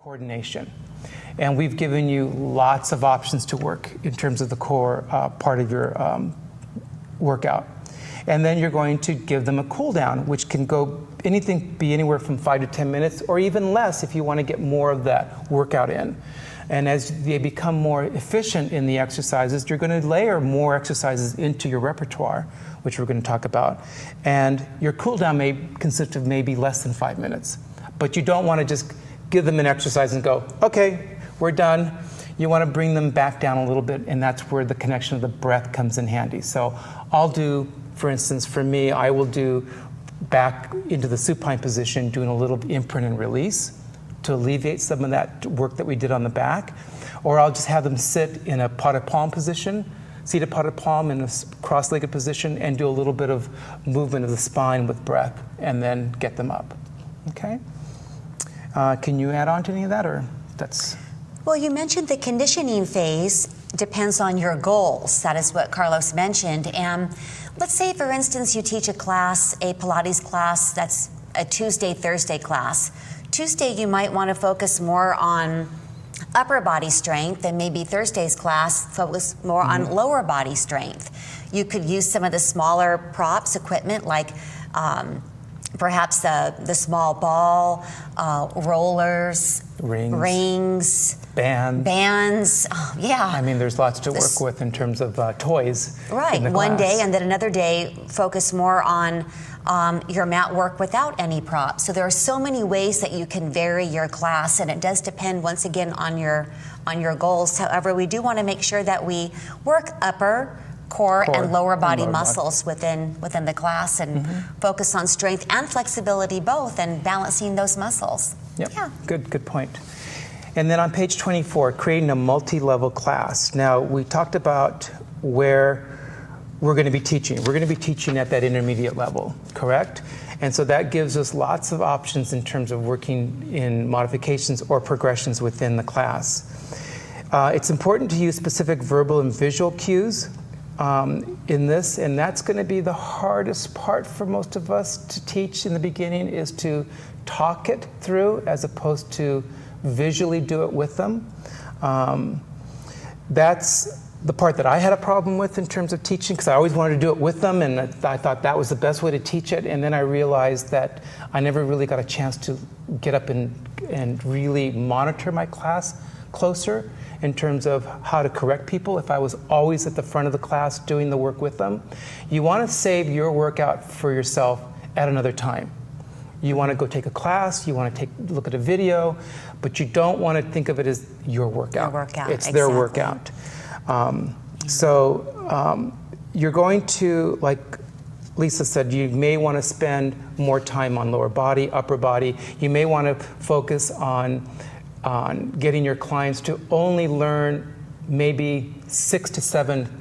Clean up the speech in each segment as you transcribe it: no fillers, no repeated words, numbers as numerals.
Coordination. And we've given you lots of options to work in terms of the core part of your workout. And then you're going to give them a cool down, which can be anywhere from 5 to 10 minutes, or even less if you want to get more of that workout in. And as they become more efficient in the exercises, you're going to layer more exercises into your repertoire, which we're going to talk about. And your cool down may consist of maybe less than 5 minutes. But you don't want to just give them an exercise and go, okay, we're done. You want to bring them back down a little bit, and that's where the connection of the breath comes in handy. So I'll do, for instance, for me, I will do back into the supine position, doing a little imprint and release to alleviate some of that work that we did on the back. Or I'll just have them sit in a potted palm position, seated potted palm in a cross-legged position, and do a little bit of movement of the spine with breath, and then get them up. Okay? Can you add on to any of that, or that's? Well, you mentioned the conditioning phase depends on your goals. That is what Carlos mentioned. And let's say, for instance, you teach a class, a Pilates class, that's a Tuesday, Thursday class. Tuesday, you might want to focus more on upper body strength, and maybe Thursday's class focus more on lower body strength. You could use some of the smaller props, equipment, like perhaps the small ball, rollers, rings, bands. Oh, yeah. I mean, there's lots to work with in terms of toys. Right. In the One class. day, and then another day, focus more on your mat work without any props. So there are so many ways that you can vary your class, and it does depend, once again, on your goals. However, we do want to make sure that we work upper, core and lower body muscles within the class, and focus on strength and flexibility both, and balancing those muscles. Yep. Yeah. Good point. And then on page 24, creating a multi-level class. Now, we talked about where we're going to be teaching. We're going to be teaching at that intermediate level, correct? And so that gives us lots of options in terms of working in modifications or progressions within the class. It's important to use specific verbal and visual cues in this, and that's going to be the hardest part for most of us to teach in the beginning, is to talk it through as opposed to visually do it with them. That's the part that I had a problem with in terms of teaching, because I always wanted to do it with them, and I thought that was the best way to teach it. And then I realized that I never really got a chance to get up and really monitor my class closer in terms of how to correct people if I was always at the front of the class doing the work with them. You want to save your workout for yourself at another time. You want to go take a class, you want to look at a video, but you don't want to think of it as your workout. It's their workout. You're going to, like Lisa said, you may want to spend more time on lower body, upper body. You may want to focus on getting your clients to only learn maybe 6 to 7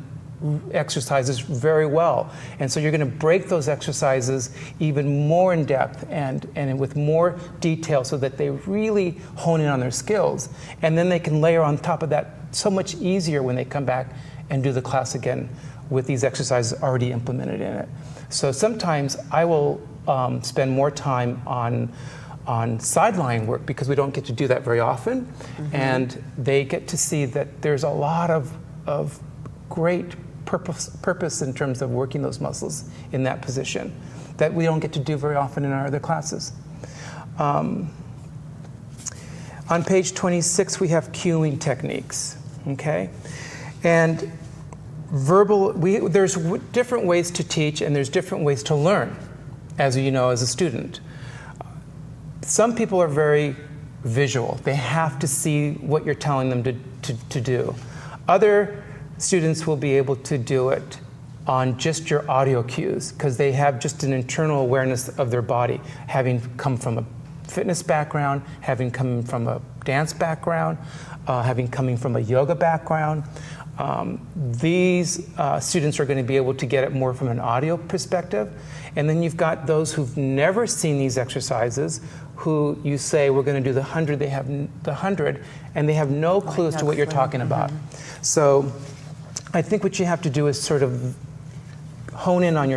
exercises very well. And so you're going to break those exercises even more in depth and with more detail, so that they really hone in on their skills. And then they can layer on top of that so much easier when they come back and do the class again with these exercises already implemented in it. So sometimes I will spend more time on sideline work, because we don't get to do that very often. And they get to see that there's a lot of great purpose in terms of working those muscles in that position that we don't get to do very often in our other classes. On page 26, we have cueing techniques, okay? And there's different ways to teach, and there's different ways to learn, as you know, as a student. Some people are very visual. They have to see what you're telling them to do. Other students will be able to do it on just your audio cues, because they have just an internal awareness of their body, having come from a fitness background, having come from a dance background, having coming from a yoga background. These students are going to be able to get it more from an audio perspective. And then you've got those who've never seen these exercises, who you say, we're going to do the 100, they have the 100, and they have no clue as to what you're talking about. So I think what you have to do is sort of hone in on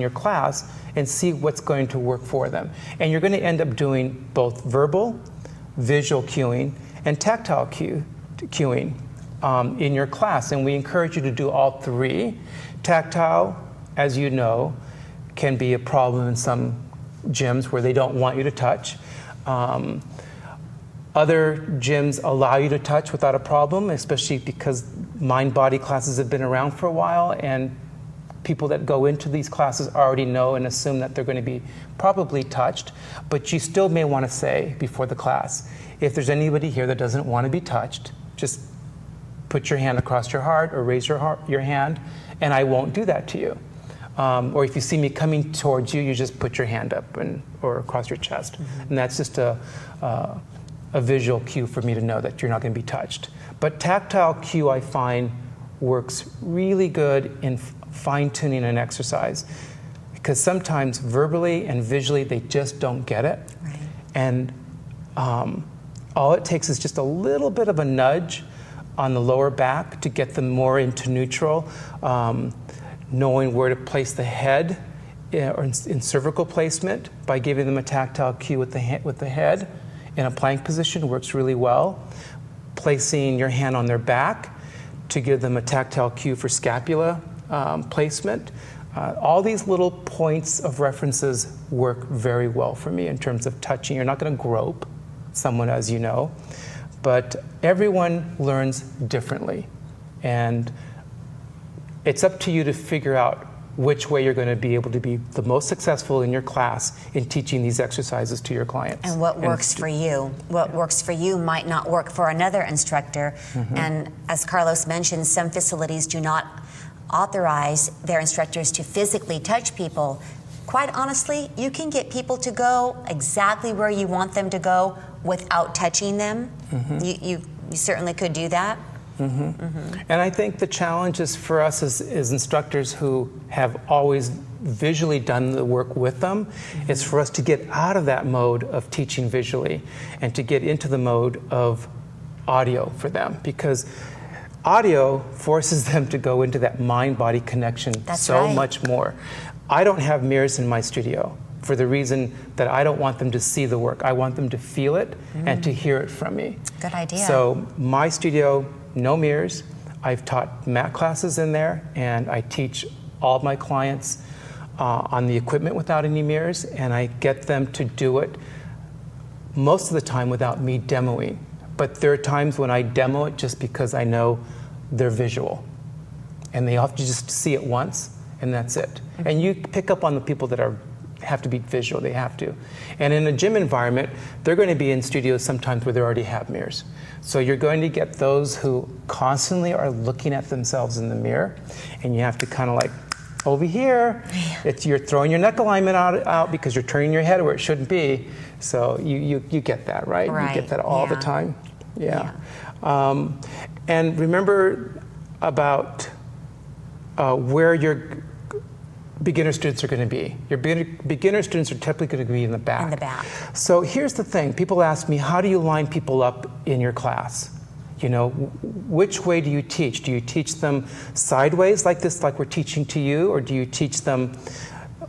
your class and see what's going to work for them. And you're going to end up doing both verbal, visual cueing, and tactile cueing in your class. And we encourage you to do all three. Tactile, as you know, can be a problem in some gyms where they don't want you to touch. Other gyms allow you to touch without a problem, especially because mind-body classes have been around for a while, and people that go into these classes already know and assume that they're going to be probably touched. But you still may want to say before the class, if there's anybody here that doesn't want to be touched, just put your hand across your heart or raise your hand, and I won't do that to you. Or if you see me coming towards you, you just put your hand up or across your chest. And that's just a visual cue for me to know that you're not going to be touched. But tactile cue, I find, works really good in fine-tuning an exercise, because sometimes verbally and visually they just don't get it. Right. And all it takes is just a little bit of a nudge on the lower back to get them more into neutral, knowing where to place the head or in cervical placement by giving them a tactile cue with the head in a plank position works really well. Placing your hand on their back to give them a tactile cue for scapula placement. All these little points of references work very well for me in terms of touching. You're not going to grope someone, as you know, but everyone learns differently. And it's up to you to figure out which way you're going to be able to be the most successful in your class in teaching these exercises to your clients. And what works for you. What works for you might not work for another instructor. And as Carlos mentioned, some facilities do not authorize their instructors to physically touch people. Quite honestly, you can get people to go exactly where you want them to go without touching them. You certainly could do that. And I think the challenge is for us as instructors who have always visually done the work with them, is for us to get out of that mode of teaching visually and to get into the mode of audio for them, because audio forces them to go into that mind-body connection much more. I don't have mirrors in my studio for the reason that I don't want them to see the work. I want them to feel it and to hear it from me. Good idea. So my studio, no mirrors. I've taught mat classes in there, and I teach all of my clients on the equipment without any mirrors, and I get them to do it most of the time without me demoing. But there are times when I demo it just because I know they're visual, and they have to just see it once, and that's it. And you pick up on the people that have to be visual, they have to. And in a gym environment, they're going to be in studios sometimes where they already have mirrors. So you're going to get those who constantly are looking at themselves in the mirror, and you have to kind of like, over here, you're throwing your neck alignment out because you're turning your head where it shouldn't be. So you get that, right? You get that all the time. And remember about where your beginner students are going to be. Your beginner students are typically going to be in the back. In the back. So here's the thing. People ask me, how do you line people up in your class? You know, which way do you teach? Do you teach them sideways like this, like we're teaching to you, or do you teach them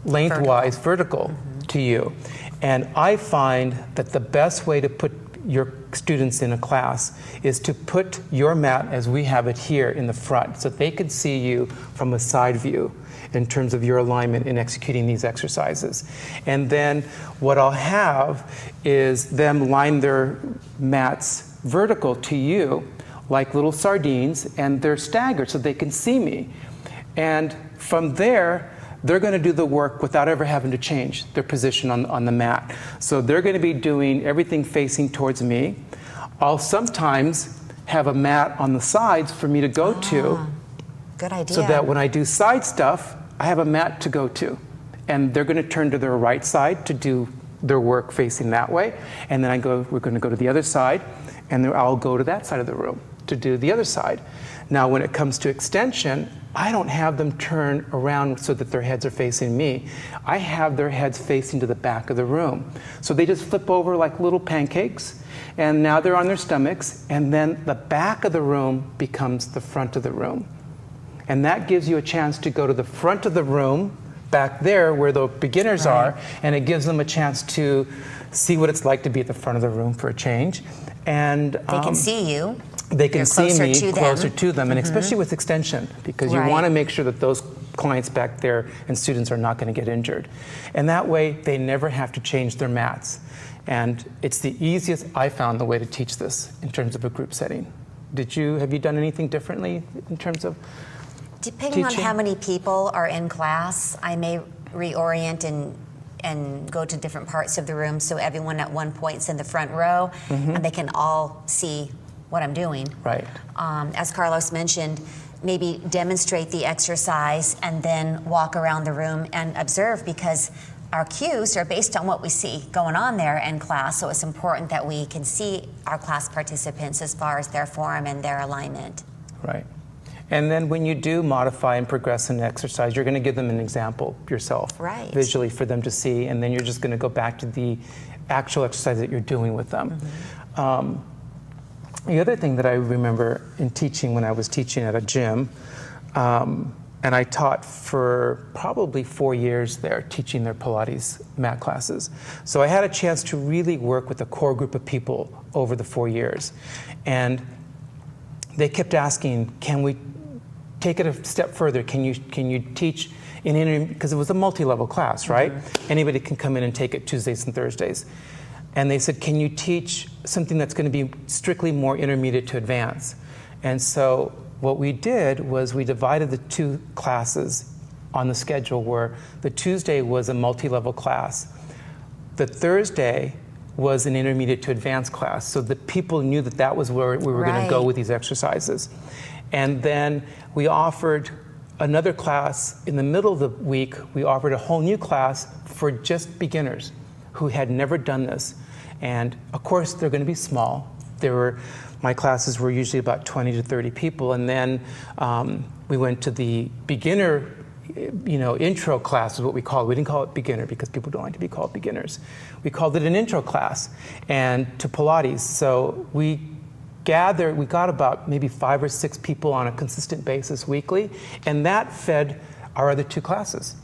lengthwise, vertical to you? And I find that the best way to put your students in a class is to put your mat as we have it here in the front, so they can see you from a side view in terms of your alignment in executing these exercises. And then what I'll have is them line their mats vertical to you like little sardines, and they're staggered so they can see me. And from there, they're going to do the work without ever having to change their position on the mat. So they're going to be doing everything facing towards me. I'll sometimes have a mat on the sides for me to go to. Good idea. So that when I do side stuff, I have a mat to go to. And they're going to turn to their right side to do their work facing that way. And then we're going to go to the other side, and then I'll go to that side of the room to do the other side. Now, when it comes to extension, I don't have them turn around so that their heads are facing me. I have their heads facing to the back of the room. So they just flip over like little pancakes, and now they're on their stomachs, and then the back of the room becomes the front of the room. And that gives you a chance to go to the front of the room, back there where the beginners are, and it gives them a chance to see what it's like to be at the front of the room for a change. And they can see you. They can see me closer to them, and Mm-hmm. especially with extension, because you Right. want to make sure that those clients back there and students are not going to get injured. And that way, they never have to change their mats. And it's the easiest, I found, the way to teach this in terms of a group setting. Have you done anything differently in terms of Depending teaching? on how many people are in class, I may reorient and go to different parts of the room so everyone at one point's in the front row, and they can all see what I'm doing. Right. As Carlos mentioned, maybe demonstrate the exercise and then walk around the room and observe, because our cues are based on what we see going on there in class, so it's important that we can see our class participants as far as their form and their alignment. Right. And then when you do modify and progress an exercise, you're going to give them an example yourself, Right. visually for them to see, and then you're just going to go back to the actual exercise that you're doing with them. The other thing that I remember in teaching, when I was teaching at a gym, and I taught for probably 4 years there, teaching their Pilates mat classes. So I had a chance to really work with a core group of people over the 4 years. And they kept asking, can we take it a step further? Can you teach because it was a multi-level class, right? Anybody can come in and take it Tuesdays and Thursdays. And they said, can you teach something that's going to be strictly more intermediate to advanced? And so what we did was we divided the two classes on the schedule, where the Tuesday was a multi-level class. The Thursday was an intermediate to advanced class, so that people knew that that was where we were going to go with these exercises. And then we offered another class in the middle of the week. We offered a whole new class for just beginners who had never done this. And of course, they're going to be small. My classes were usually about 20 to 30 people, and then we went to the beginner, intro class is what we called it. We didn't call it beginner because people don't like to be called beginners. We called it an intro class, and to Pilates. So we got about maybe 5 or 6 people on a consistent basis weekly, and that fed our other 2 classes.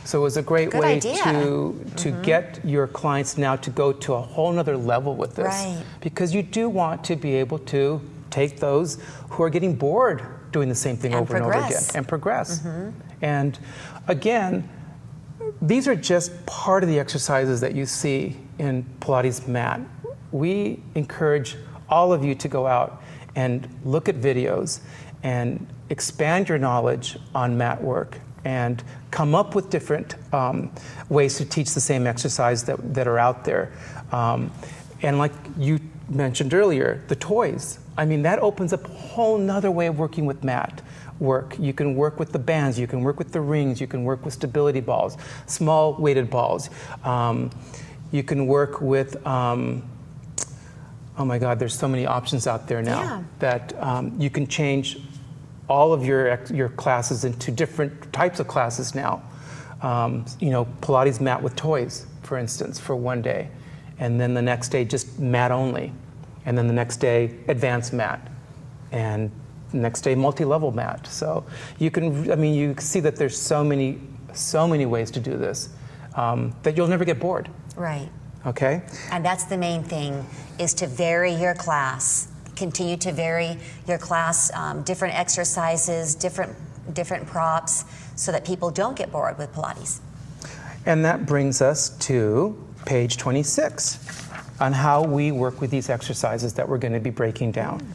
So it was a great way to get your clients now to go to a whole nother level with this. Right. Because you do want to be able to take those who are getting bored doing the same thing over and over again and progress. And again, these are just part of the exercises that you see in Pilates mat. We encourage all of you to go out and look at videos and expand your knowledge on mat work and come up with different ways to teach the same exercise that are out there. And like you mentioned earlier, the toys. I mean, that opens up a whole nother way of working with mat work. You can work with the bands, you can work with the rings, you can work with stability balls, small weighted balls. You can work with, oh my God, there's so many options out there now that you can change all of your classes into different types of classes now. Pilates mat with toys, for instance, for one day. And then the next day, just mat only. And then the next day, advanced mat. And the next day, multi-level mat. So you see that there's so many ways to do this that you'll never get bored. Right. Okay? And that's the main thing, is to vary your class. Continue to vary your class, different exercises, different props, so that people don't get bored with Pilates. And that brings us to page 26 on how we work with these exercises that we're going to be breaking down.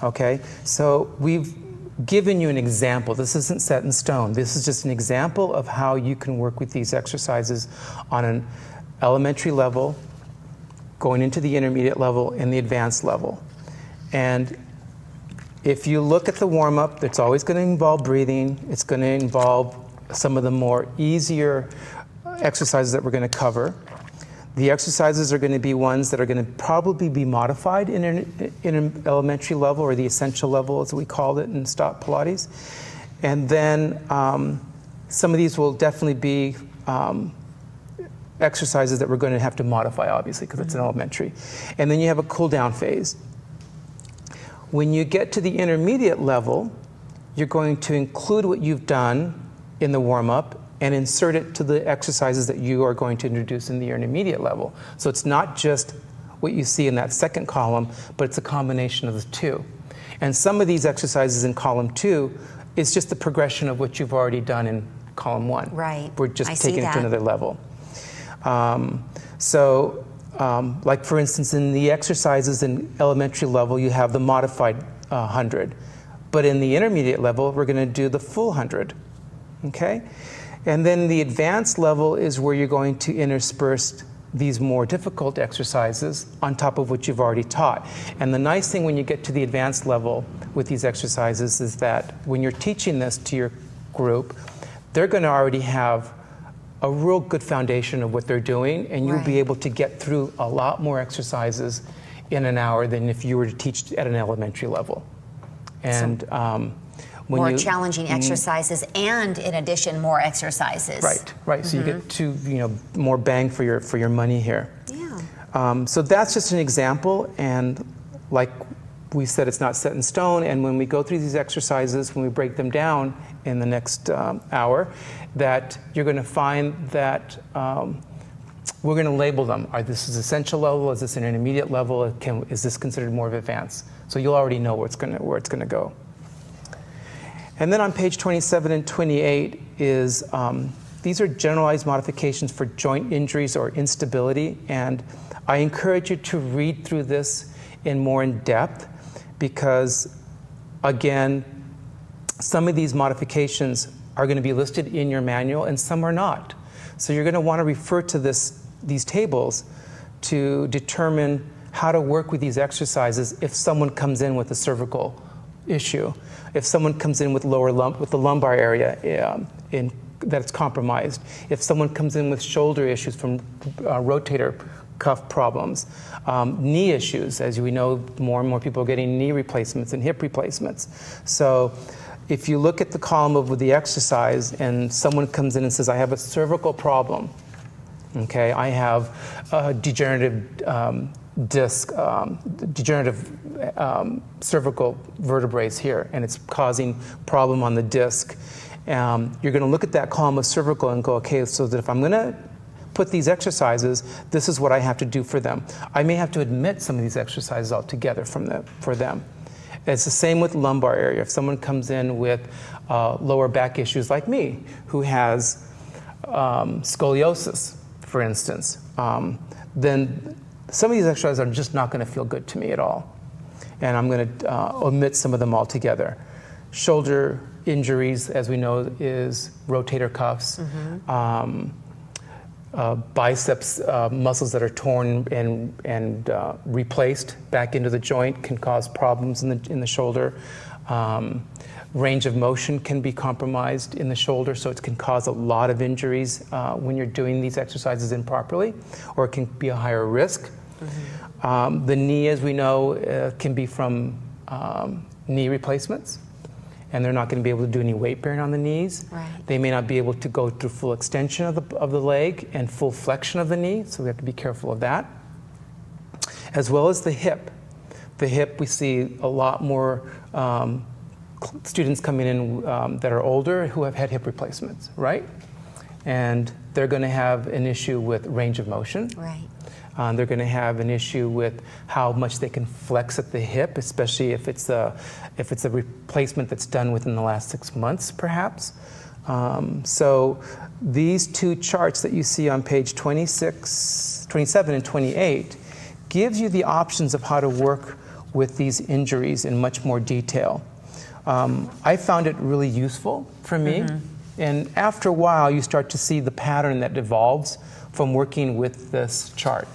Okay, so we've given you an example. This isn't set in stone. This is just an example of how you can work with these exercises on an elementary level, going into the intermediate level, and the advanced level. And if you look at the warm-up, it's always going to involve breathing. It's going to involve some of the more easier exercises that we're going to cover. The exercises are going to be ones that are going to probably be modified in an elementary level, or the essential level as we called it in Stop Pilates. And then some of these will definitely be exercises that we're going to have to modify, obviously, because it's an elementary. And then you have a cool down phase. When you get to the intermediate level, you're going to include what you've done in the warm-up and insert it to the exercises that you are going to introduce in the intermediate level. So it's not just what you see in that second column, but it's a combination of the two. And some of these exercises in column 2 is just the progression of what you've already done in column 1. Right. We're just taking it to another level. Like for instance, in the exercises in elementary level, you have the modified 100. But in the intermediate level, we're going to do the full 100. Okay? And then the advanced level is where you're going to intersperse these more difficult exercises on top of what you've already taught. And the nice thing when you get to the advanced level with these exercises is that when you're teaching this to your group, they're going to already have a real good foundation of what they're doing, and you'll be able to get through a lot more exercises in an hour than if you were to teach at an elementary level. And more challenging exercises, and in addition, more exercises. Right. So you get more bang for your money here. Yeah. So that's just an example, and like we said, it's not set in stone. And when we go through these exercises, when we break them down in the next hour, that you're going to find that we're going to label them. This is essential level? Is this an intermediate level? Is this considered more of advanced? So you'll already know where it's going to go. And then on page 27 and 28 is, these are generalized modifications for joint injuries or instability. And I encourage you to read through this more in depth because, again, some of these modifications are going to be listed in your manual and some are not. So you're going to want to refer to these tables to determine how to work with these exercises if someone comes in with a cervical issue. If someone comes in with with the lumbar area that's compromised, if someone comes in with shoulder issues from rotator cuff problems, knee issues, as we know, more and more people are getting knee replacements and hip replacements. So if you look at the column of the exercise and someone comes in and says, I have a cervical problem, okay, I have a degenerative disc, degenerative cervical vertebrae here, and it's causing problem on the disc. You're going to look at that column of cervical and go, okay, so that if I'm going to put these exercises, this is what I have to do for them. I may have to omit some of these exercises altogether for them. It's the same with lumbar area. If someone comes in with lower back issues like me, who has scoliosis, for instance, then some of these exercises are just not going to feel good to me at all. And I'm going to omit some of them altogether. Shoulder injuries, as we know, is rotator cuffs. Biceps muscles that are torn and replaced back into the joint can cause problems in the shoulder. Range of motion can be compromised in the shoulder, so it can cause a lot of injuries when you're doing these exercises improperly, or it can be a higher risk. The knee, as we know, can be from knee replacements, and they're not going to be able to do any weight bearing on the knees. Right. They may not be able to go through full extension of the leg and full flexion of the knee, so we have to be careful of that. As well as the hip. The hip, we see a lot more students coming in that are older who have had hip replacements, right? And they're going to have an issue with range of motion. Right. They're going to have an issue with how much they can flex at the hip, especially if it's a replacement that's done within the last 6 months, perhaps. So these two charts that you see on page 27 and 28 gives you the options of how to work with these injuries in much more detail. I found it really useful for me. And after a while, you start to see the pattern that evolves from working with this chart.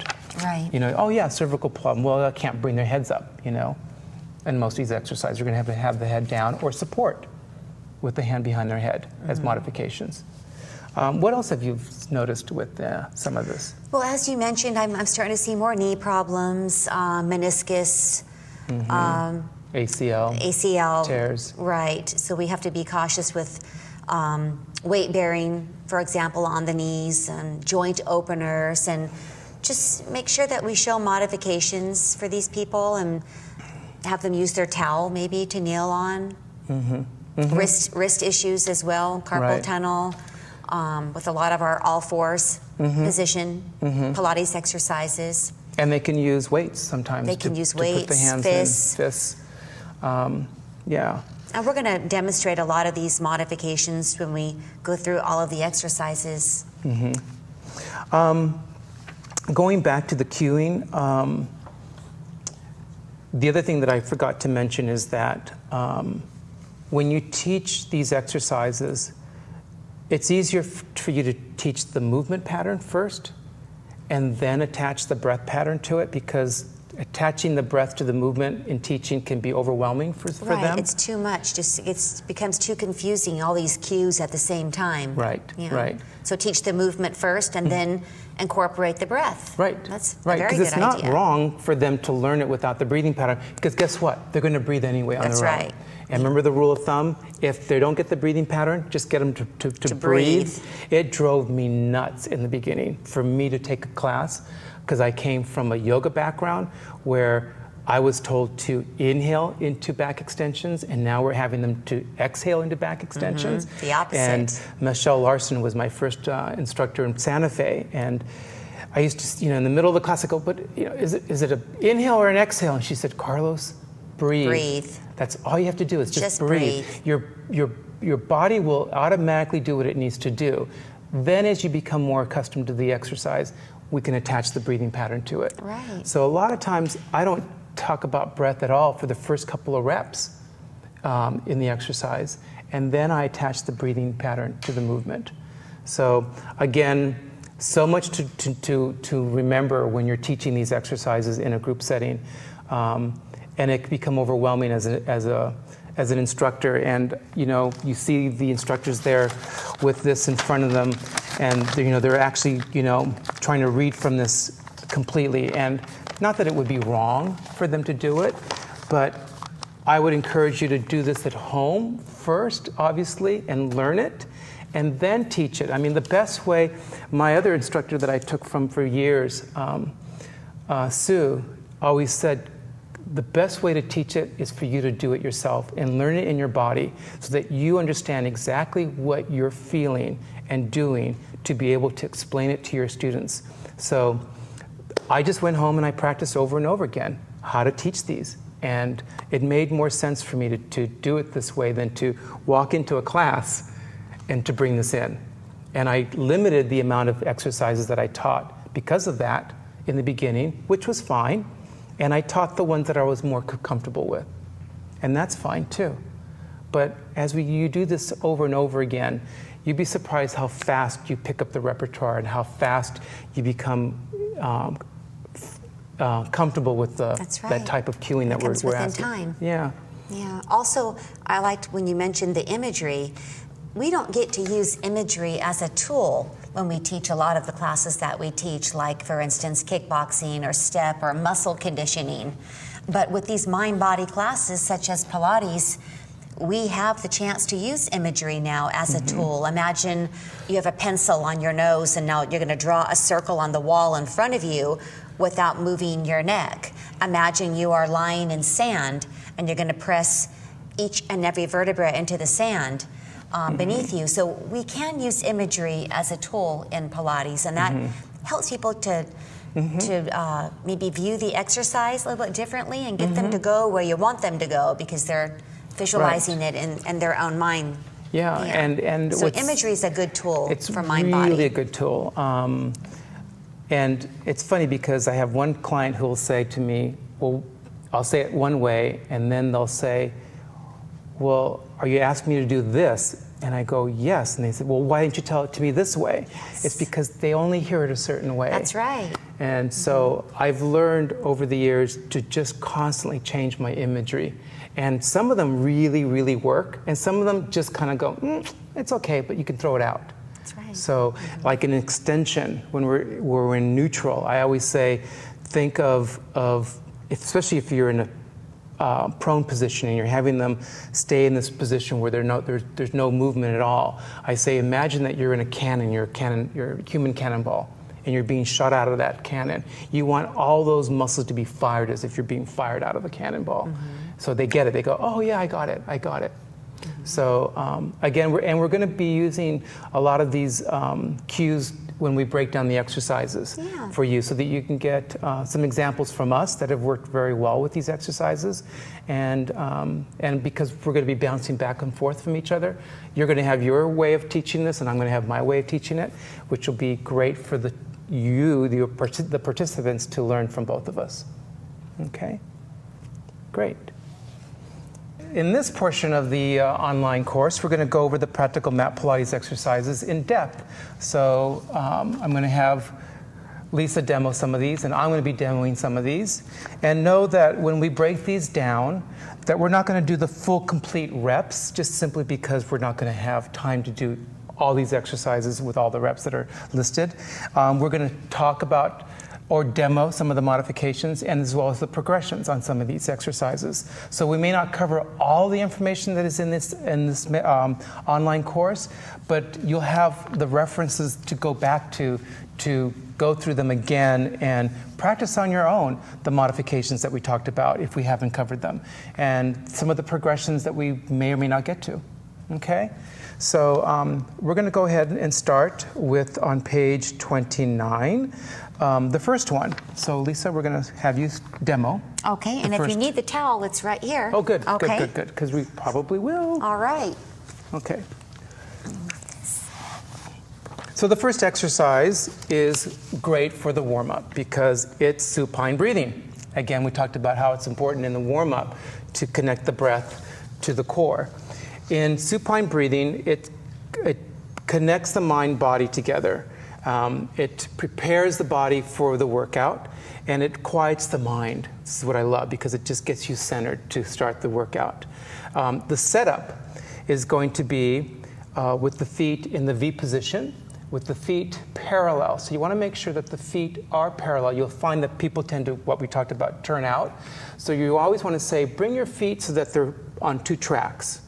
Right. Oh yeah, cervical problem. Well, I can't bring their heads up, And most of these exercises are going to have the head down or support with the hand behind their head as modifications. What else have you noticed with some of this? Well, as you mentioned, I'm starting to see more knee problems, meniscus, ACL tears. Right. So we have to be cautious with weight bearing, for example, on the knees, and joint openers, and just make sure that we show modifications for these people and have them use their towel maybe to kneel on. Wrist issues as well, carpal tunnel. with a lot of our all fours position, Pilates exercises. And they can use weights sometimes. They can use to put the weights, hands fists. in, fists. Yeah. And we're going to demonstrate a lot of these modifications when we go through all of the exercises. Going back to the cueing, the other thing that I forgot to mention is that when you teach these exercises, it's easier for you to teach the movement pattern first and then attach the breath pattern to it, because attaching the breath to the movement in teaching can be overwhelming for them. Right, it's too much. It becomes too confusing, all these cues at the same time. Right, right. So teach the movement first and then incorporate the breath. Right. That's right. a very good idea. Because it's not wrong for them to learn it without the breathing pattern, because guess what? They're going to breathe anyway on their own. That's right. And remember the rule of thumb, if they don't get the breathing pattern, just get them to breathe. It drove me nuts in the beginning for me to take a class, because I came from a yoga background where I was told to inhale into back extensions, and now we're having them to exhale into back extensions. The opposite. And Michelle Larson was my first instructor in Santa Fe, and I used to, in the middle of the class, I go, but is it an inhale or an exhale? And she said, Carlos, breathe. Breathe. That's all you have to do is just breathe. Your body will automatically do what it needs to do. Then as you become more accustomed to the exercise, we can attach the breathing pattern to it. Right. So a lot of times I don't talk about breath at all for the first couple of reps in the exercise, and then I attach the breathing pattern to the movement. So again, so much to remember when you're teaching these exercises in a group setting. And it can become overwhelming as an instructor, and you see the instructors there with this in front of them, and they're actually trying to read from this completely. And not that it would be wrong for them to do it, but I would encourage you to do this at home first, obviously, and learn it, and then teach it. I mean, the best way, my other instructor that I took from for years, Sue, always said, the best way to teach it is for you to do it yourself and learn it in your body so that you understand exactly what you're feeling and doing to be able to explain it to your students. So I just went home and I practiced over and over again how to teach these. And it made more sense for me to do it this way than to walk into a class and to bring this in. And I limited the amount of exercises that I taught because of that in the beginning, which was fine. And I taught the ones that I was more comfortable with. And that's fine too. But as you do this over and over again, you'd be surprised how fast you pick up the repertoire and how fast you become comfortable with that type of cueing that we're asking. Time. Yeah. Yeah. Also, I liked when you mentioned the imagery. We don't get to use imagery as a tool when we teach a lot of the classes that we teach, like, for instance, kickboxing or step or muscle conditioning. But with these mind-body classes, such as Pilates, we have the chance to use imagery now as a tool. Imagine you have a pencil on your nose, and now you're going to draw a circle on the wall in front of you without moving your neck. Imagine you are lying in sand, and you're going to press each and every vertebra into the sand beneath you. So we can use imagery as a tool in Pilates, and that helps people to maybe view the exercise a little bit differently and get them to go where you want them to go, because they're visualizing it in their own mind. Yeah. And so imagery is a good tool for mind-body. It's really a good tool. And it's funny because I have one client who will say to me, well, I'll say it one way, and then they'll say, well, are you asking me to do this? And I go, yes. And they said, well, why didn't you tell it to me this way? Yes. It's because they only hear it a certain way. That's right. And so I've learned over the years to just constantly change my imagery. And some of them really, really work. And some of them just kind of go, it's okay, but you can throw it out. That's right. So like an extension, when we're in neutral, I always say, think of especially if you're in a prone position and you're having them stay in this position where there's no movement at all. I say, imagine that you're in a cannon, you're a human cannonball, and you're being shot out of that cannon. You want all those muscles to be fired as if you're being fired out of a cannonball. So they get it. They go, oh yeah, I got it. So again, we're going to be using a lot of these cues when we break down the exercises for you, so that you can get some examples from us that have worked very well with these exercises. And because we're going to be bouncing back and forth from each other, you're going to have your way of teaching this, and I'm going to have my way of teaching it, which will be great for the participants to learn from both of us. Okay? Great. In this portion of the online course, we're going to go over the practical mat Pilates exercises in depth. So I'm going to have Lisa demo some of these, and I'm going to be demoing some of these. And know that when we break these down, that we're not going to do the full complete reps, just simply because we're not going to have time to do all these exercises with all the reps that are listed. We're going to talk about or demo some of the modifications, and as well as the progressions on some of these exercises. So we may not cover all the information that is in this online course, but you'll have the references to go back to go through them again and practice on your own the modifications that we talked about if we haven't covered them, and some of the progressions that we may or may not get to. Okay? So we're going to go ahead and start with on page 29. The first one. So Lisa, we're going to have you demo. Okay, and if you need the towel, it's right here. Oh, good, okay. good, because we probably will. All right. Okay. So the first exercise is great for the warm-up because it's supine breathing. Again, we talked about how it's important in the warm-up to connect the breath to the core. In supine breathing, it connects the mind-body together. It prepares the body for the workout, and it quiets the mind. This is what I love, because it just gets you centered to start the workout. The setup is going to be with the feet in the V position, with the feet parallel. So you want to make sure that the feet are parallel. You'll find that people tend to, what we talked about, turn out. So you always want to say, bring your feet so that they're on two tracks,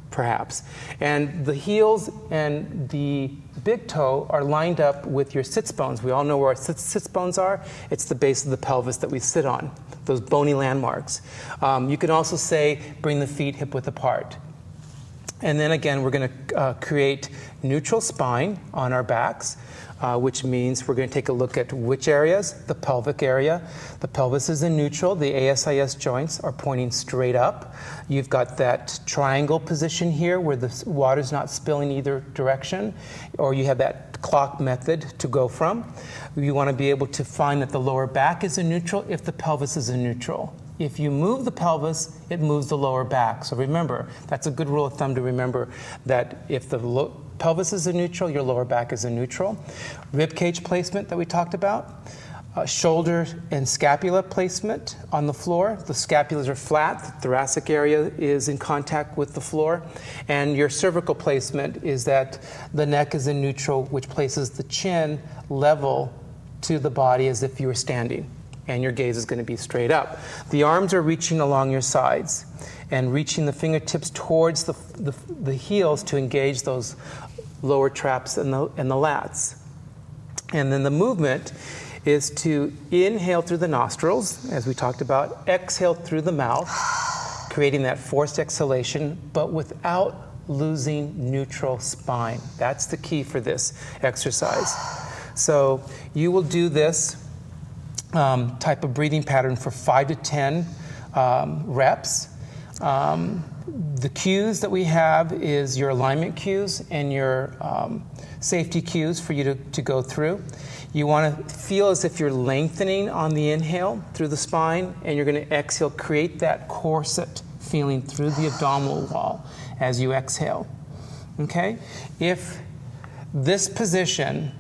perhaps. And the heels and the big toe are lined up with your sits bones. We all know where our sits bones are. It's the base of the pelvis that we sit on, those bony landmarks. You can also say, bring the feet hip width apart. And then again, we're going to create neutral spine on our backs, which means we're going to take a look at which areas. The pelvic area. The pelvis is in neutral. The ASIS joints are pointing straight up. You've got that triangle position here where the water's not spilling either direction, or you have that clock method to go from. You want to be able to find that the lower back is in neutral if the pelvis is in neutral. If you move the pelvis, it moves the lower back. So remember, that's a good rule of thumb to remember, that if the pelvis is in neutral, your lower back is in neutral. Rib cage placement that we talked about. Shoulder and scapula placement on the floor. The scapulas are flat. The thoracic area is in contact with the floor. And your cervical placement is that the neck is in neutral, which places the chin level to the body as if you were standing. And your gaze is going to be straight up. The arms are reaching along your sides and reaching the fingertips towards the heels to engage those lower traps and the lats. And then the movement is to inhale through the nostrils, as we talked about, exhale through the mouth, creating that forced exhalation, but without losing neutral spine. That's the key for this exercise. So you will do this type of breathing pattern for 5 to 10 reps. The cues that we have is your alignment cues and your safety cues for you to go through. You want to feel as if you're lengthening on the inhale through the spine, and you're going to exhale, create that corset feeling through the abdominal wall as you exhale. Okay? If this position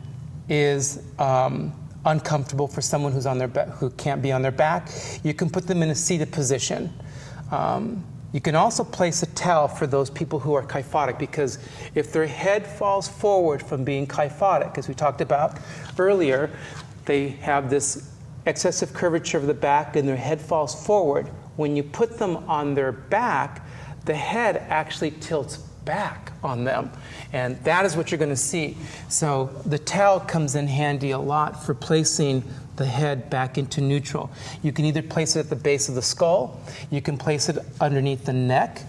is uncomfortable for someone who's on their back, who can't be on their back, you can put them in a seated position. You can also place a towel for those people who are kyphotic, because if their head falls forward from being kyphotic, as we talked about earlier, they have this excessive curvature of the back and their head falls forward. When you put them on their back, the head actually tilts back on them, and that is what you're going to see. So the towel comes in handy a lot for placing the head back into neutral. You can either place it at the base of the skull, you can place it underneath the neck,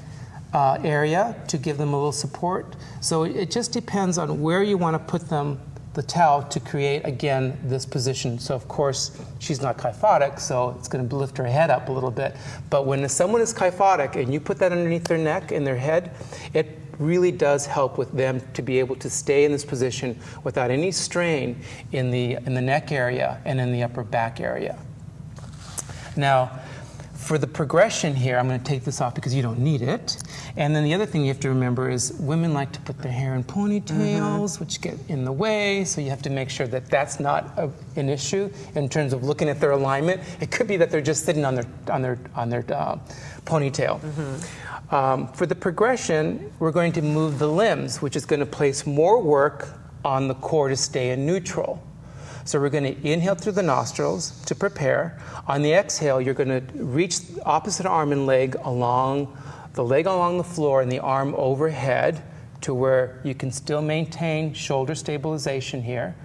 area to give them a little support. So it just depends on where you want to put them, the towel, to create, again, this position. So of course, she's not kyphotic, so it's going to lift her head up a little bit. But when someone is kyphotic and you put that underneath their neck and their head, it really does help with them to be able to stay in this position without any strain in the neck area and in the upper back area. Now, for the progression here, I'm going to take this off because you don't need it. And then the other thing you have to remember is women like to put their hair in ponytails, which get in the way. So you have to make sure that that's not an issue in terms of looking at their alignment. It could be that they're just sitting on their ponytail. For the progression, we're going to move the limbs, which is going to place more work on the core to stay in neutral. So we're going to inhale through the nostrils to prepare. On the exhale, you're going to reach the opposite arm and leg along the floor and the arm overhead to where you can still maintain shoulder stabilization here.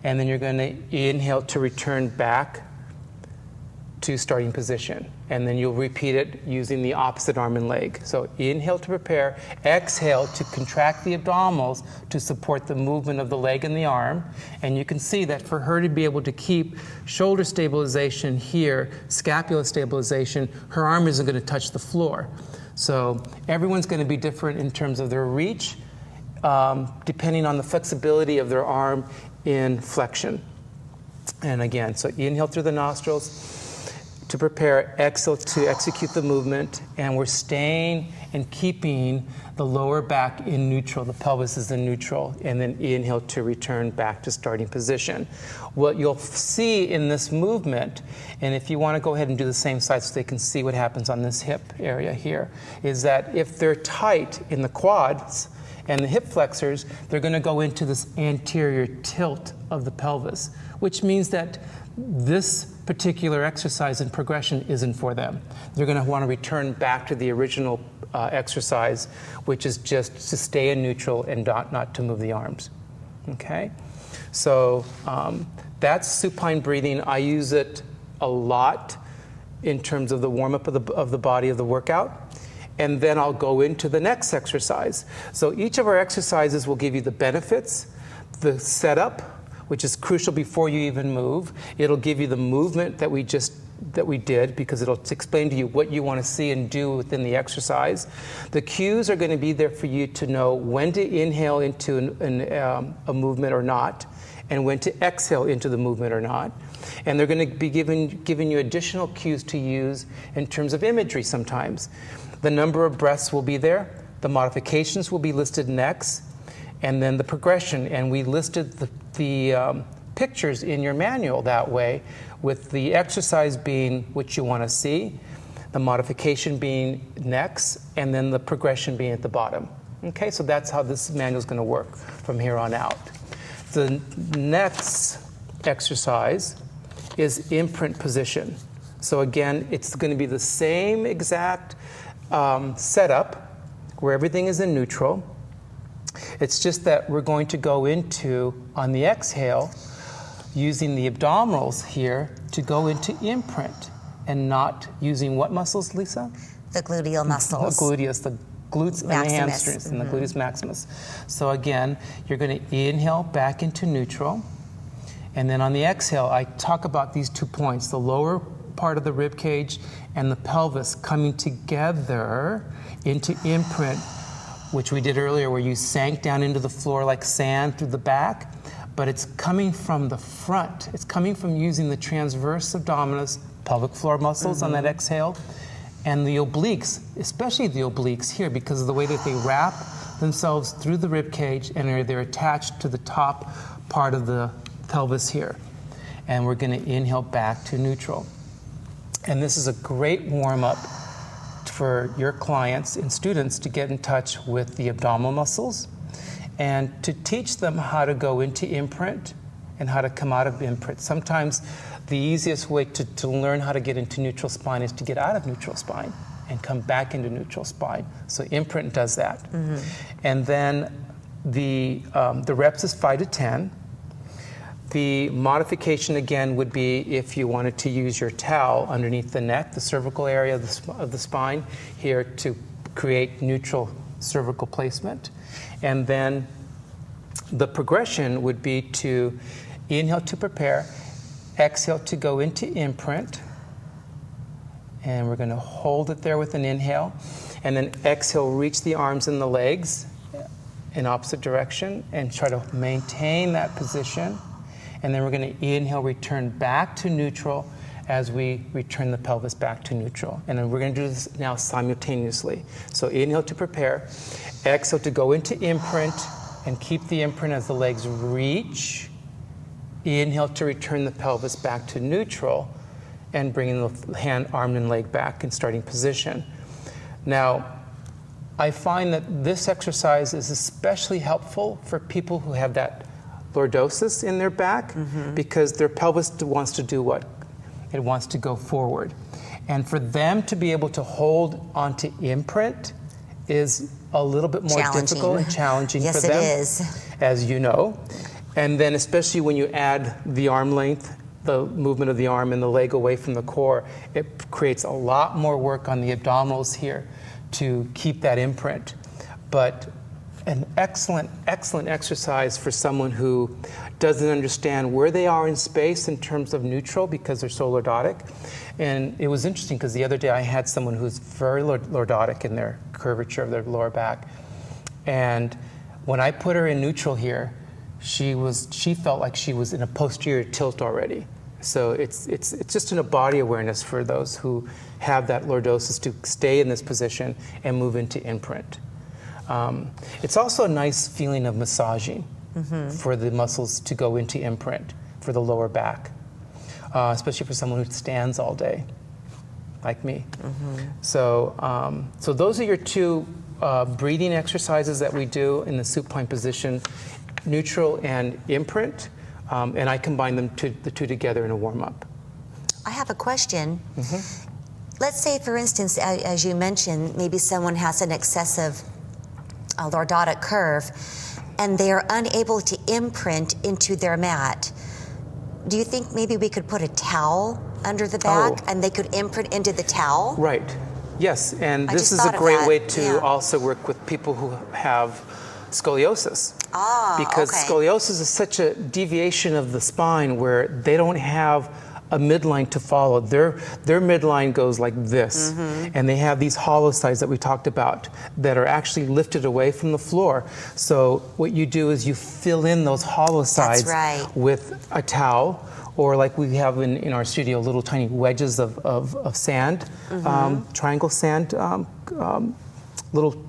And then you're going to inhale to return back to starting position. And then you'll repeat it using the opposite arm and leg. So inhale to prepare, exhale to contract the abdominals to support the movement of the leg and the arm. And you can see that for her to be able to keep shoulder stabilization here, scapula stabilization, her arm isn't going to touch the floor. So everyone's going to be different in terms of their reach, depending on the flexibility of their arm in flexion. And again, so inhale through the nostrils to prepare, exhale to execute the movement, and we're staying and keeping the lower back in neutral, the pelvis is in neutral, and then inhale to return back to starting position. What you'll see in this movement, and if you want to go ahead and do the same side so they can see what happens on this hip area here, is that if they're tight in the quads and the hip flexors, they're going to go into this anterior tilt of the pelvis, which means that this particular exercise and progression isn't for them. They're going to want to return back to the original exercise, which is just to stay in neutral and not to move the arms. Okay? So that's supine breathing. I use it a lot in terms of the warm-up of the body of the workout. And then I'll go into the next exercise. So each of our exercises will give you the benefits, the setup, which is crucial before you even move. It'll give you the movement that we did, because it'll explain to you what you want to see and do within the exercise. The cues are going to be there for you to know when to inhale into a movement or not, and when to exhale into the movement or not. And they're going to be giving you additional cues to use in terms of imagery sometimes. The number of breaths will be there. The modifications will be listed next. And then the progression. And we listed the pictures in your manual that way, with the exercise being what you want to see, the modification being next, and then the progression being at the bottom. Okay, so that's how this manual is going to work from here on out. The next exercise is imprint position. So again, it's going to be the same exact setup where everything is in neutral. It's just that we're going to go into, on the exhale, using the abdominals here to go into imprint, and not using what muscles, Lisa? The gluteal muscles. The gluteus, the glutes and the hamstrings, and the gluteus maximus. So again, you're going to inhale back into neutral, and then on the exhale, I talk about these 2 points, the lower part of the rib cage and the pelvis coming together into imprint, which we did earlier, where you sank down into the floor like sand through the back, but it's coming from the front. It's coming from using the transverse abdominis, pelvic floor muscles on that exhale, and the obliques, especially the obliques here, because of the way that they wrap themselves through the rib cage and they're attached to the top part of the pelvis here. And we're going to inhale back to neutral. And this is a great warm-up for your clients and students to get in touch with the abdominal muscles and to teach them how to go into imprint and how to come out of imprint. Sometimes the easiest way to learn how to get into neutral spine is to get out of neutral spine and come back into neutral spine. So imprint does that. And then the reps is 5 to 10. The modification, again, would be if you wanted to use your towel underneath the neck, the cervical area of the spine, here to create neutral cervical placement. And then the progression would be to inhale to prepare, exhale to go into imprint, and we're going to hold it there with an inhale, and then exhale, reach the arms and the legs in opposite direction and try to maintain that position. And then we're going to inhale, return back to neutral as we return the pelvis back to neutral. And then we're going to do this now simultaneously. So inhale to prepare, exhale to go into imprint, and keep the imprint as the legs reach. Inhale to return the pelvis back to neutral, and bringing the hand, arm, and leg back in starting position. Now, I find that this exercise is especially helpful for people who have that lordosis in their back, because their pelvis wants to do what? It wants to go forward. And for them to be able to hold onto imprint is a little bit more difficult and challenging for them. Yes, it is. As you know. And then especially when you add the arm length, the movement of the arm and the leg away from the core, it creates a lot more work on the abdominals here to keep that imprint. But an excellent, excellent exercise for someone who doesn't understand where they are in space in terms of neutral because they're so lordotic. And it was interesting because the other day I had someone who's very lordotic in their curvature of their lower back. And when I put her in neutral here, she felt like she was in a posterior tilt already. So it's just in a body awareness for those who have that lordosis to stay in this position and move into imprint. It's also a nice feeling of massaging for the muscles to go into imprint for the lower back, especially for someone who stands all day, like me. So, so those are your two breathing exercises that we do in the supine position, neutral and imprint, and I combine them the two together in a warm-up. I have a question. Let's say, for instance, as you mentioned, maybe someone has an excessive lordotic curve and they are unable to imprint into their mat. Do you think maybe we could put a towel under the back and they could imprint into the towel? Right. Yes, and this is a great way to also work with people who have scoliosis. Because scoliosis is such a deviation of the spine where they don't have a midline to follow. Their midline goes like this, and they have these hollow sides that we talked about that are actually lifted away from the floor. So what you do is you fill in those hollow sides with a towel, or like we have in our studio, little tiny wedges of sand, triangle sand, little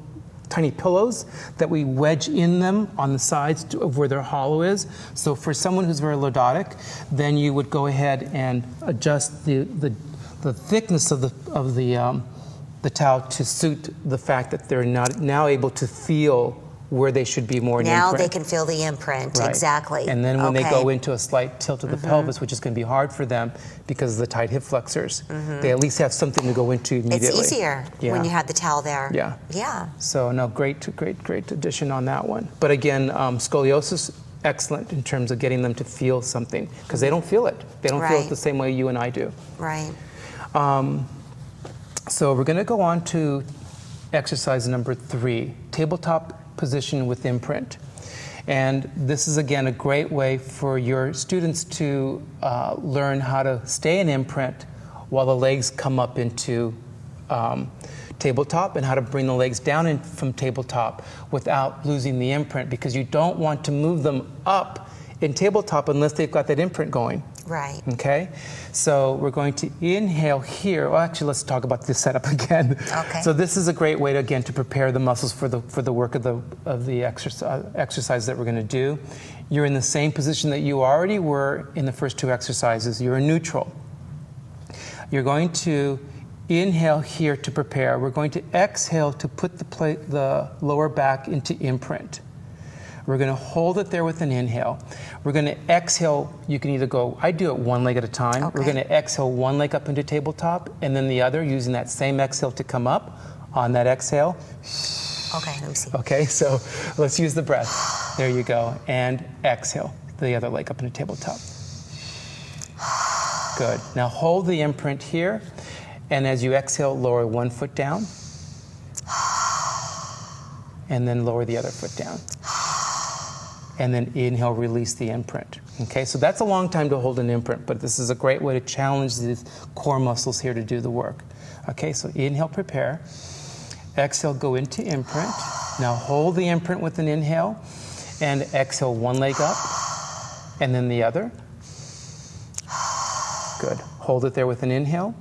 tiny pillows that we wedge in them on the sides of where their hollow is. So for someone who's very lordotic, then you would go ahead and adjust the thickness of the towel to suit the fact that they're not now able to feel where they should be more in now imprint. They can feel the imprint, exactly. And then when they go into a slight tilt of the pelvis, which is going to be hard for them because of the tight hip flexors, they at least have something to go into immediately. It's easier when you have the towel there. Yeah. So no, great addition on that one. But again, scoliosis, excellent in terms of getting them to feel something because they don't feel it. They don't feel it the same way you and I do. Right. So we're going to go on to exercise number 3, tabletop position with imprint. And this is again a great way for your students to learn how to stay in imprint while the legs come up into tabletop, and how to bring the legs down in from tabletop without losing the imprint, because you don't want to move them up in tabletop unless they've got that imprint going. Right. Okay, so we're going to inhale here. Well, actually, let's talk about this setup again. Okay. So this is a great way to, again, to prepare the muscles for the work of the exercise that we're going to do. You're in the same position that you already were in the first 2 exercises. You're in neutral. You're going to inhale here to prepare. We're going to exhale to put the lower back into imprint. We're going to hold it there with an inhale. We're going to exhale. You can either go, I do it one leg at a time. Okay. We're going to exhale one leg up into tabletop, and then the other, using that same exhale to come up. On that exhale. Okay, let me see. Okay, so let's use the breath. There you go. And exhale the other leg up into tabletop. Good. Now hold the imprint here, and as you exhale, lower one foot down. and then lower the other foot down. And then inhale, release the imprint. Okay, so that's a long time to hold an imprint, but this is a great way to challenge these core muscles here to do the work. Okay, so inhale, prepare. Exhale, go into imprint. Now hold the imprint with an inhale, and exhale one leg up, and then the other. Good. Hold it there with an inhale.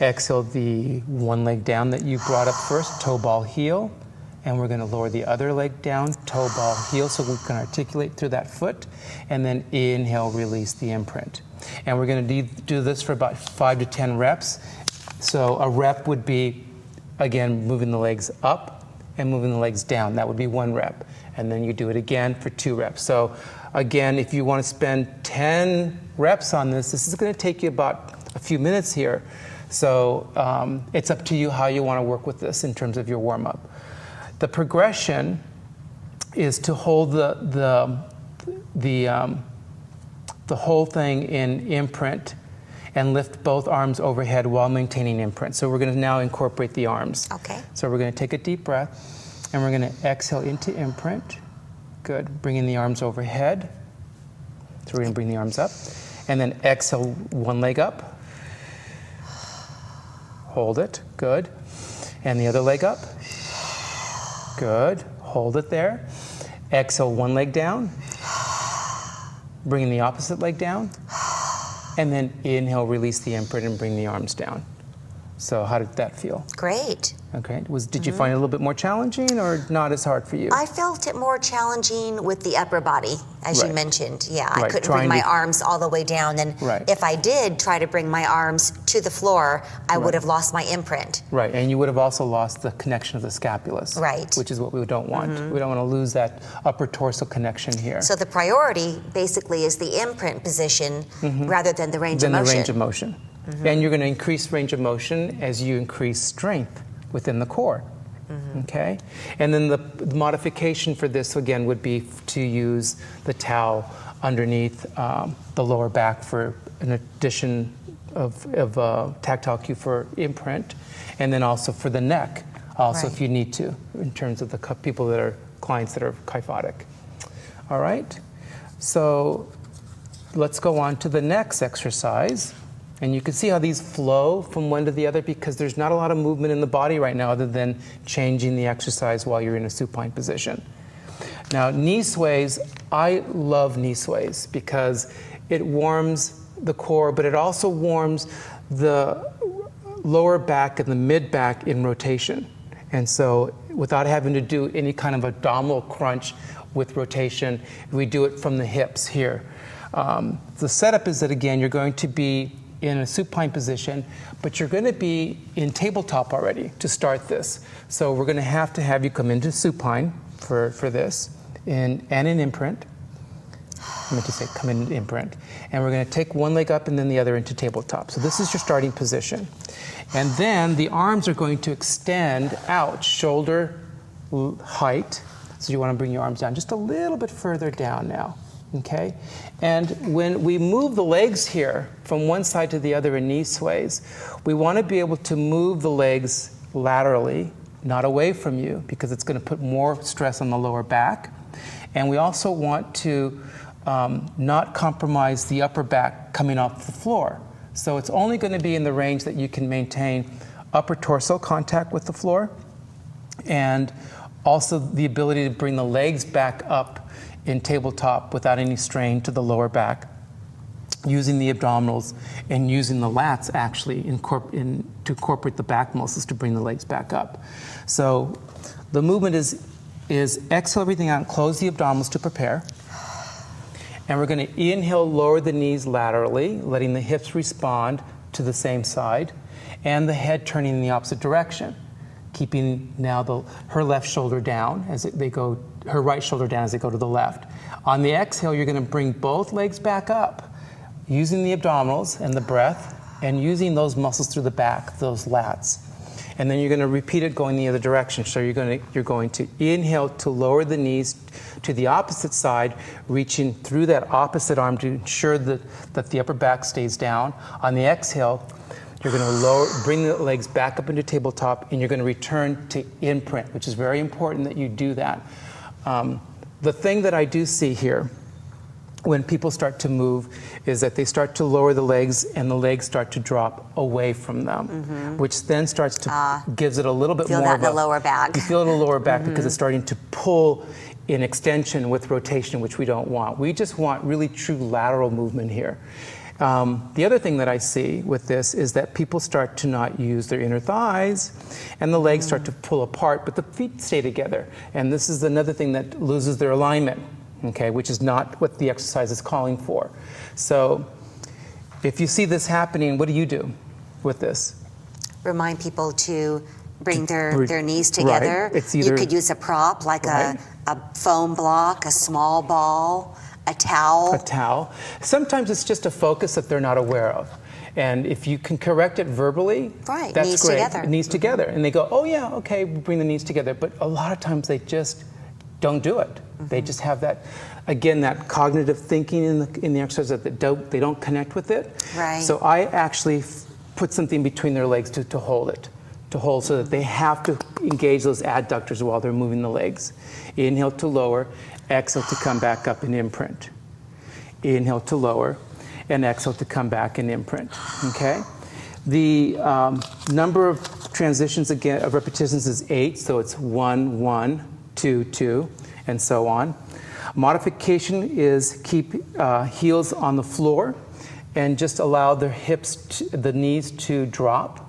Exhale the one leg down that you brought up first, toe ball heel. And we're going to lower the other leg down, toe ball heel, so we can articulate through that foot. And then inhale, release the imprint. And we're going to do this for about 5 to 10 reps. So a rep would be, again, moving the legs up and moving the legs down. That would be 1 rep. And then you do it again for 2 reps. So again, if you want to spend 10 reps on this is going to take you about a few minutes here. So it's up to you how you want to work with this in terms of your warm-up. The progression is to hold the whole thing in imprint and lift both arms overhead while maintaining imprint. So we're going to now incorporate the arms. Okay. So we're going to take a deep breath, and we're going to exhale into imprint. Good. Bringing the arms overhead. So we're going to bring the arms up. And then exhale one leg up. Hold it. Good. And the other leg up. Good. Hold it there. Exhale one leg down. Bringing the opposite leg down. And then inhale, release the imprint and bring the arms down. So how did that feel? Great. Okay. Did you find it a little bit more challenging or not as hard for you? I felt it more challenging with the upper body, as you mentioned. Yeah, I couldn't bring my arms all the way down. And if I did try to bring my arms to the floor, I would have lost my imprint. Right, and you would have also lost the connection of the scapulus. Right. Which is what we don't want. We don't want to lose that upper torso connection here. So the priority basically is the imprint position rather than the range of motion. The range of motion. And you're going to increase range of motion as you increase strength within the core. Okay? And then the modification for this, again, would be to use the towel underneath the lower back for an addition of tactile cue for imprint, and then also for the neck, also if you need to, in terms of the people that are clients that are kyphotic. All right? So let's go on to the next exercise. And you can see how these flow from one to the other because there's not a lot of movement in the body right now other than changing the exercise while you're in a supine position. Now, knee sways, I love knee sways because it warms the core, but it also warms the lower back and the mid back in rotation. And so without having to do any kind of abdominal crunch with rotation, we do it from the hips here. The setup is that, again, you're going to be in a supine position, but you're going to be in tabletop already to start this. So we're going to have you come into supine for this, and in imprint. I meant to say come in imprint. And we're going to take one leg up and then the other into tabletop. So this is your starting position. And then the arms are going to extend out, shoulder height. So you want to bring your arms down just a little bit further down now. Okay? And when we move the legs here from one side to the other in knee sways, we want to be able to move the legs laterally, not away from you, because it's going to put more stress on the lower back. And we also want to not compromise the upper back coming off the floor. So it's only going to be in the range that you can maintain upper torso contact with the floor, and also the ability to bring the legs back up in tabletop without any strain to the lower back, using the abdominals and using the lats actually to incorporate the back muscles to bring the legs back up. So the movement is exhale everything out, close the abdominals to prepare. And we're going to inhale, lower the knees laterally, letting the hips respond to the same side, and the head turning in the opposite direction, keeping now her left shoulder down as they go, her right shoulder down as they go to the left. On the exhale, you're going to bring both legs back up, using the abdominals and the breath, and using those muscles through the back, those lats. And then you're going to repeat it going the other direction. So you're going to inhale to lower the knees to the opposite side, reaching through that opposite arm to ensure that the upper back stays down. On the exhale, You're going to bring the legs back up into tabletop, and you're going to return to imprint, which is very important that you do that. The thing that I do see here when people start to move is that they start to lower the legs, and the legs start to drop away from them, which then starts to gives it a little bit more feel that in the lower back. You feel it in the lower back because it's starting to pull in extension with rotation, which we don't want. We just want really true lateral movement here. The other thing that I see with this is that people start to not use their inner thighs, and the legs start to pull apart, but the feet stay together. And this is another thing that loses their alignment, okay, which is not what the exercise is calling for. So if you see this happening, what do you do with this? Remind people to bring their knees together. Right. It's either, you could use a prop like a foam block, a small ball, a towel. A towel. Sometimes it's just a focus that they're not aware of. And if you can correct it verbally, right. that's knees great. Together. Knees together. And they go, oh yeah, okay, bring the knees together. But a lot of times they just don't do it. They just have that, again, that cognitive thinking in the exercise that they don't connect with it. Right. So I actually put something between their legs to hold it. To hold so that they have to engage those adductors while they're moving the legs. Inhale to lower, exhale to come back up and imprint. Inhale to lower, and exhale to come back and imprint, okay? The number of transitions, again, of repetitions is 8, so it's 1, 1, 2, 2, and so on. Modification is keep heels on the floor and just allow their the knees to drop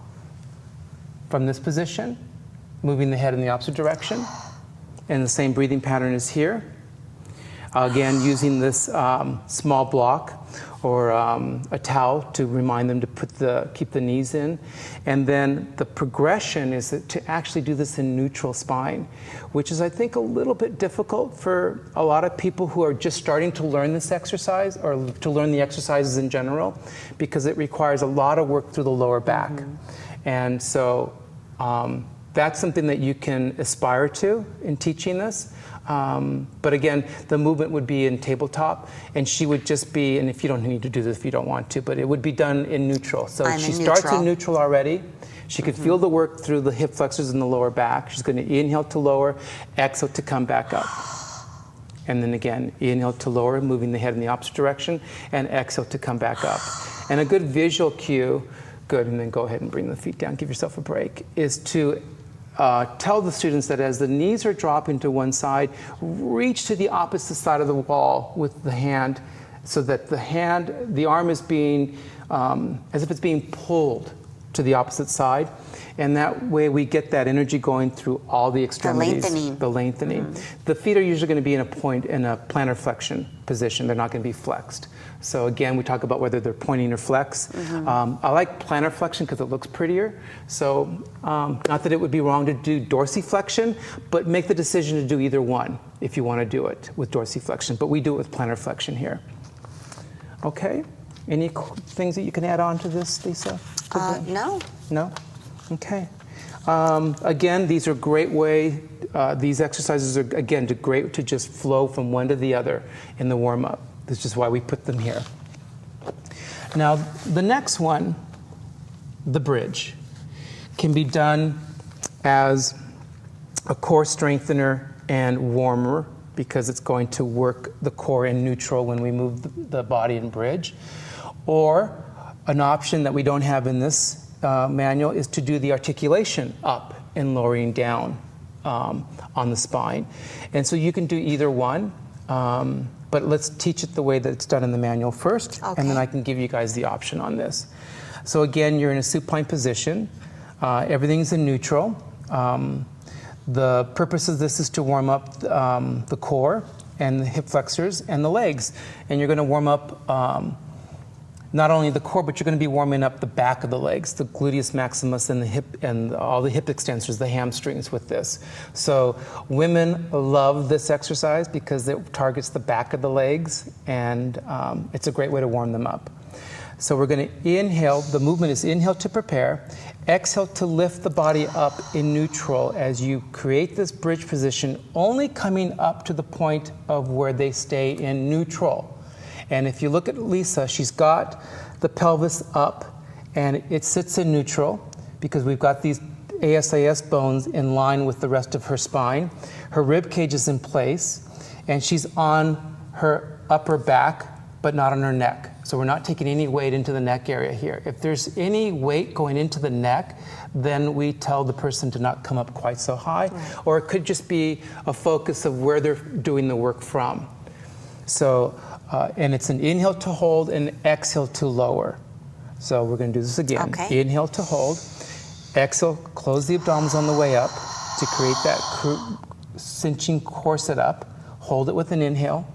from this position, moving the head in the opposite direction. And the same breathing pattern is here. Again, using this small block or a towel to remind them to keep the knees in. And then the progression is to actually do this in neutral spine, which is, I think, a little bit difficult for a lot of people who are just starting to learn this exercise or to learn the exercises in general, because it requires a lot of work through the lower back. And so that's something that you can aspire to in teaching this. But again, the movement would be in tabletop, and she would just be, and if you don't need to do this if you don't want to, but it would be done in neutral. So she starts in neutral already. She could feel the work through the hip flexors in the lower back. She's going to inhale to lower, exhale to come back up. And then again, inhale to lower, moving the head in the opposite direction, and exhale to come back up. And a good visual cue, good, and then go ahead and bring the feet down, give yourself a break, is to tell the students that as the knees are dropping to one side, reach to the opposite side of the wall with the hand, so that the arm is being, as if it's being pulled to the opposite side. And that way we get that energy going through all the extremities. The lengthening. The feet are usually going to be in a plantar flexion position. They're not going to be flexed. So again, we talk about whether they're pointing or flex. I like plantar flexion because it looks prettier. So not that it would be wrong to do dorsiflexion, but make the decision to do either one if you want to do it with dorsiflexion. But we do it with plantar flexion here. Okay. Any things that you can add on to this, Lisa? No. No? Okay. Again, these are great these exercises are, again, great to just flow from one to the other in the warm-up. This is why we put them here. Now, the next one, the bridge, can be done as a core strengthener and warmer, because it's going to work the core in neutral when we move the body in bridge. Or an option that we don't have in this manual is to do the articulation up and lowering down on the spine. And so you can do either one, but let's teach it the way that it's done in the manual first, and then I can give you guys the option on this. So again, you're in a supine position. Everything's in neutral. The purpose of this is to warm up the core and the hip flexors and the legs. And you're going to warm up not only the core, but you're going to be warming up the back of the legs, the gluteus maximus and the hip, and all the hip extensors, the hamstrings with this. So women love this exercise because it targets the back of the legs, and it's a great way to warm them up. So we're going to inhale. The movement is inhale to prepare, exhale to lift the body up in neutral as you create this bridge position, only coming up to the point of where they stay in neutral. And if you look at Lisa, she's got the pelvis up and it sits in neutral because we've got these ASIS bones in line with the rest of her spine. Her rib cage is in place, and she's on her upper back, but not on her neck. So we're not taking any weight into the neck area here. If there's any weight going into the neck, then we tell the person to not come up quite so high, or it could just be a focus of where they're doing the work from. So, and it's an inhale to hold and exhale to lower. So we're going to do this again. Okay. Inhale to hold. Exhale, close the abdominals on the way up to create that cinching corset up. Hold it with an inhale.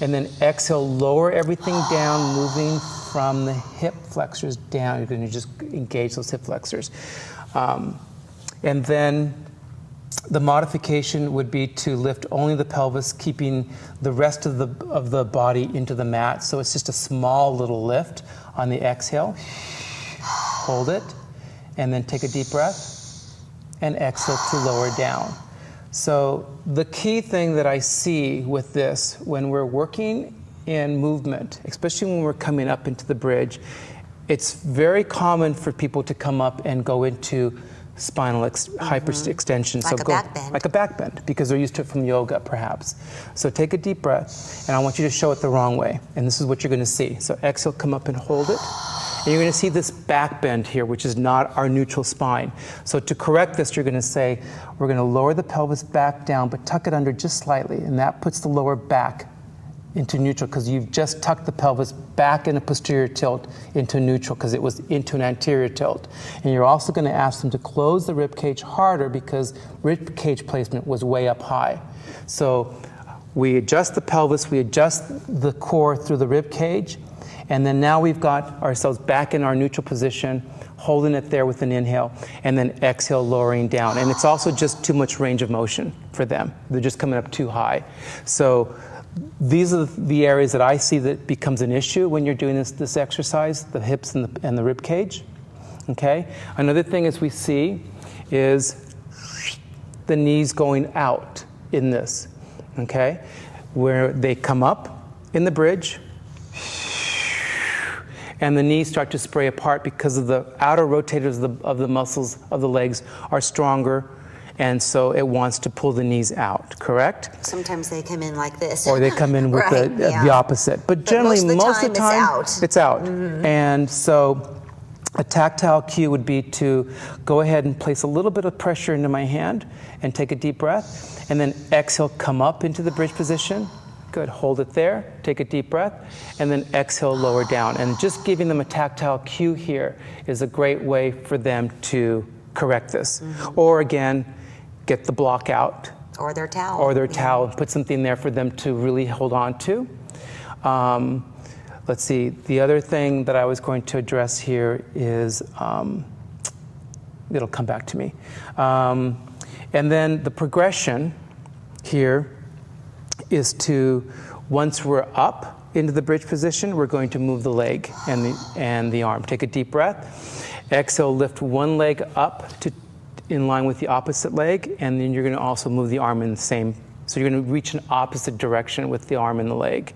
And then exhale, lower everything down, moving from the hip flexors down. You're going to just engage those hip flexors. And then the modification would be to lift only the pelvis, keeping the rest of the body into the mat. So it's just a small little lift on the exhale. Hold it. And then take a deep breath and exhale to lower down. So the key thing that I see with this, when we're working in movement, especially when we're coming up into the bridge, it's very common for people to come up and go into spinal hyperextension. Like a back bend. Like a back bend, because they're used to it from yoga, perhaps. So take a deep breath, and I want you to show it the wrong way. And this is what you're going to see. So exhale, come up and hold it. And you're going to see this back bend here, which is not our neutral spine. So to correct this, you're going to say, we're going to lower the pelvis back down, but tuck it under just slightly. And that puts the lower back into neutral, because you've just tucked the pelvis back in a posterior tilt into neutral, because it was into an anterior tilt. And you're also going to ask them to close the rib cage harder, because rib cage placement was way up high. So we adjust the pelvis, we adjust the core through the rib cage. And then now we've got ourselves back in our neutral position, holding it there with an inhale, and then exhale, lowering down. And it's also just too much range of motion for them. They're just coming up too high. So these are the areas that I see that becomes an issue when you're doing this exercise, the hips and the rib cage. Okay? Another thing as we see is the knees going out in this. Okay? Where they come up in the bridge, and the knees start to spray apart because of the outer rotators of the muscles of the legs are stronger, and so it wants to pull the knees out, correct? Sometimes they come in like this. Or they come in with the opposite. But generally, most of the time, it's out. Mm-hmm. And so a tactile cue would be to go ahead and place a little bit of pressure into my hand and take a deep breath, and then exhale, come up into the bridge position. Good, hold it there, take a deep breath, and then exhale, lower down. And just giving them a tactile cue here is a great way for them to correct this. Mm-hmm. Or again, get the block out. Or their towel. Or their towel, and put something there for them to really hold on to. Let's see, the other thing that I was going to address here is, it'll come back to me. And then the progression here is to, once we're up into the bridge position, we're going to move the leg and the arm. Take a deep breath. Exhale, lift one leg up to in line with the opposite leg, and then you're going to also move the arm in the same. So you're going to reach an opposite direction with the arm and the leg.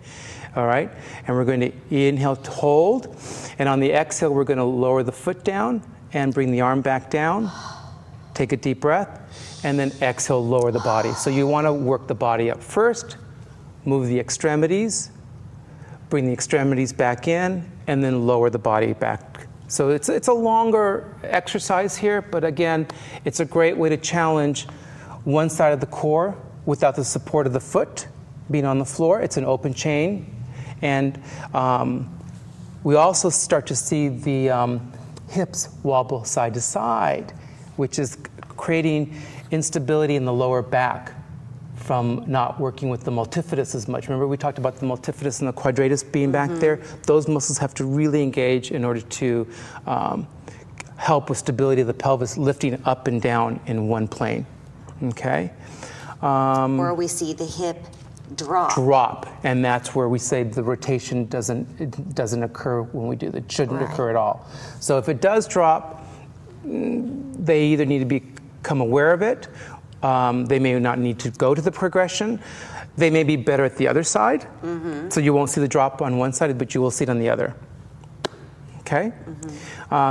All right? And we're going to inhale to hold, and on the exhale, we're going to lower the foot down and bring the arm back down. Take a deep breath, and then exhale, lower the body. So you want to work the body up first, move the extremities, bring the extremities back in, and then lower the body back. So it's a longer exercise here, but again, it's a great way to challenge one side of the core without the support of the foot being on the floor. It's an open chain. And we also start to see the hips wobble side to side, which is creating instability in the lower back from not working with the multifidus as much. Remember we talked about the multifidus and the quadratus being back there? Those muscles have to really engage in order to help with stability of the pelvis, lifting up and down in one plane, okay? Or we see the hip drop. And that's where we say the rotation doesn't occur when we do that. It shouldn't occur at all. So if it does drop, they either need to become aware of it. They may not need to go to the progression. They may be better at the other side. So you won't see the drop on one side, but you will see it on the other. Okay?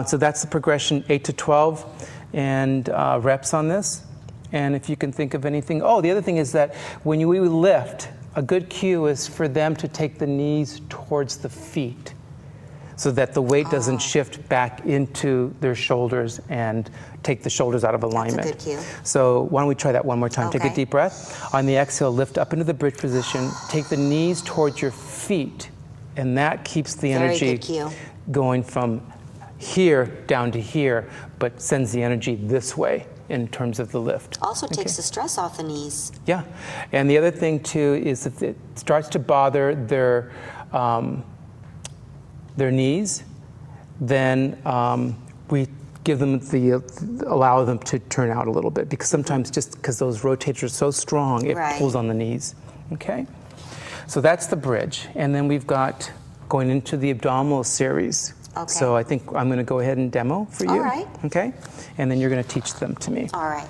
So that's the progression, 8 to 12, and reps on this. And if you can think of anything, oh, the other thing is that when we lift, a good cue is for them to take the knees towards the feet so that the weight doesn't shift back into their shoulders and take the shoulders out of alignment. That's a good cue. So why don't we try that one more time? Okay. Take a deep breath. On the exhale, lift up into the bridge position. Take the knees towards your feet, and that keeps the Very energy good cue. going from here down to here, but sends the energy this way in terms of the lift. Also takes the stress off the knees. Yeah, and the other thing too is if it starts to bother their knees, then we give them allow them to turn out a little bit, because sometimes just because those rotators are so strong, it pulls on the knees. Okay, so that's the bridge, and then we've got going into the abdominal series. Okay. So I think I'm going to go ahead and demo for you. All right. Okay, and then you're going to teach them to me. All right.